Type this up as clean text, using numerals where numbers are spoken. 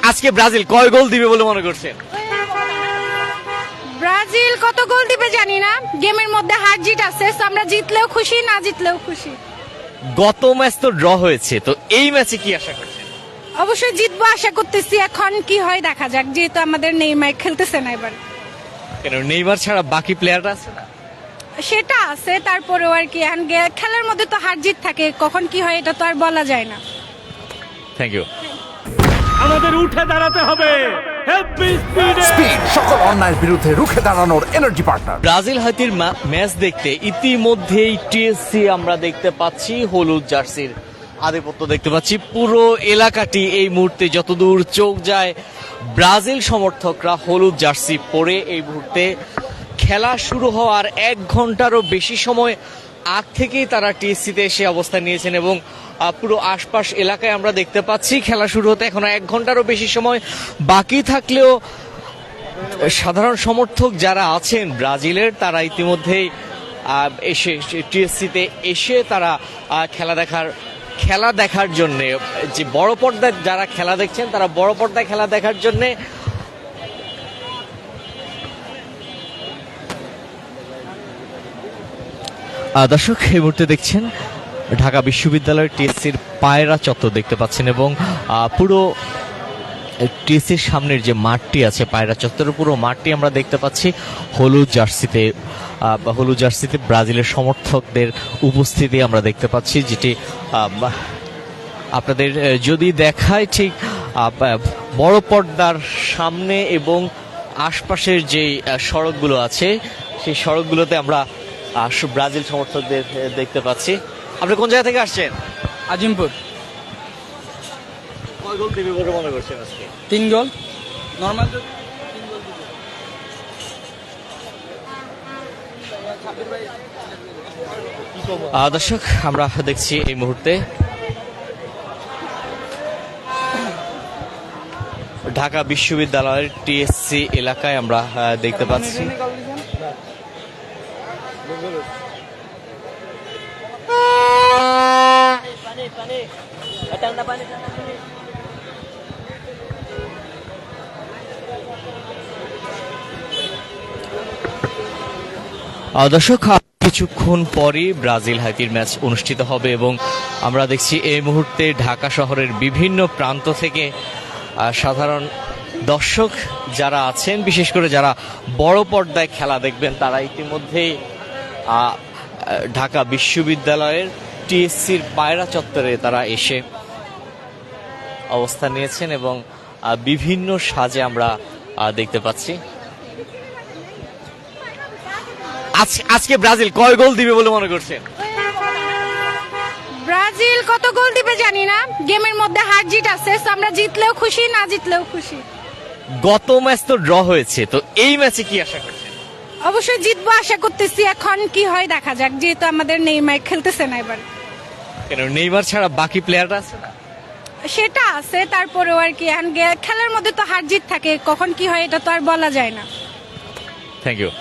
আজকে ব্রাজিল কয় গোল দিবে বলে মনে করছেন? ব্রাজিল কত গোল দিবে জানি না, গেমের মধ্যে হার জিত আছে, তো আমরা জিতলেও খুশি, না জিতলেও খুশি। গত ম্যাচ তো ড্র হয়েছে, তো এই ম্যাচে কি আশা করছেন? অবশ্যই জিতবো আশা করতেছি, এখন কি হয় দেখা যাক, যেহেতু আমাদের নেইমার খেলতেছে না এবার। কেন নেইমার ছাড়া বাকি প্লেয়াররা আছে না? সেটা আছে, তারপরেও আর কি খেলার মধ্যে তো হার জিত থাকে, কখন কি হয় এটা তো আর বলা যায় না। Thank you. আমাদের উঠে দাঁড়াতে হবে। স্পিড সকল অন্যায়ের বিরুদ্ধে রুখে দাঁড়ানোর এনার্জি পার্টনার। ব্রাজিল হাতির ম্যাচ দেখতে ইতিমধ্যেই টিএসসি আমরা দেখতে পাচ্ছি হলুদ জার্সির আধিপত্য দেখতে পাচ্ছি। পুরো এলাকাটি এই মুহূর্তে যতদূর চোখ যায় ব্রাজিল সমর্থকরা হলুদ জার্সি পরে এই মুহূর্তে খেলা শুরু হওয়ার 1 ঘন্টারও বেশি সময় আগ থেকেই তারা টিএসসিতে এসে অবস্থান নিয়েছেন এবং পুরো আশপাশ এলাকায় আমরা দেখতে পাচ্ছি খেলা শুরু হতে এখনো 1 ঘন্টারও বেশি সময় বাকি থাকলেও সাধারণ সমর্থক যারা আছেন ব্রাজিলের তারা ইতিমধ্যেই এসে টিএসসিতে এসে তারা খেলা দেখার জন্য, যে বড় পর্দায় যারা খেলা দেখছেন তারা বড় পর্দায় খেলা দেখার জন্য দর্শক এই মুহূর্তে দেখছেন ঢাকা বিশ্ববিদ্যালয়ের টিএসসির পায়রা চত্বর দেখতে পাচ্ছেন এবং পুরো টিএসসির সামনের যে মাঠটি আছে পায়রা চত্বরের পুরো মাঠটি আমরা দেখতে পাচ্ছি হলুদ জার্সিতে ব্রাজিলের সমর্থকদের উপস্থিতি আমরা দেখতে পাচ্ছি, যেটি আপনাদের যদি দেখায় ঠিক বড় পর্দার সামনে এবং আশপাশের যে সড়কগুলো আছে সেই সড়কগুলোতে আমরা ব্রাজিল সমর্থকদের দেখতে পাচ্ছি। আপনি কোন জায়গা থেকে আসছেন? আজিমপুর। কয় গোল দিবে বলে মনে করছেন আজকে? 3 গোল নরমাল। দর্শক আমরা দেখছি এই মুহূর্তে ঢাকা বিশ্ববিদ্যালয়ের টিএসসি এলাকায় আমরা দেখতে পাচ্ছি দর্শক কিছুক্ষণ পরই ব্রাজিল হাতির ম্যাচ অনুষ্ঠিত হবে এবং আমরা দেখছি এই মুহূর্তে ঢাকা শহরের বিভিন্ন প্রান্ত থেকে সাধারণ দর্শক যারা আছেন, বিশেষ করে যারা বড় পর্দায় খেলা দেখবেন, তারা ইতিমধ্যেই ঢাকা বিশ্ববিদ্যালয়ের টিএসসির পায়রা চত্বরে তারা এসে অবস্থান নিয়েছেন এবং বিভিন্ন সাজে আমরা দেখতে পাচ্ছি। আজকে ব্রাজিল কয় গোল দিবে বলে মনে করছেন? ব্রাজিল কত গোল দিবে জানি না, গেমের মধ্যে হার জিত আছে, তো আমরা জিতলেও খুশি, না জিতলেও খুশি। গত ম্যাচ তো ড্র হয়েছে, তো এই ম্যাচে কি আশা করছেন? অবশ্যই জিতবো আশা করতেছি, এখন কি হয় দেখা যাক, যেহেতু আমাদের নেইমার খেলতেছে না এবার। কেন নেইমার ছাড়া বাকি প্লেয়াররা আছে না? সেটা আছে, তারপরেও আর কি খেলার মধ্যে তো হার জিত থাকে, কখন কি হয় এটা তো আর বলা যায় না। Thank you.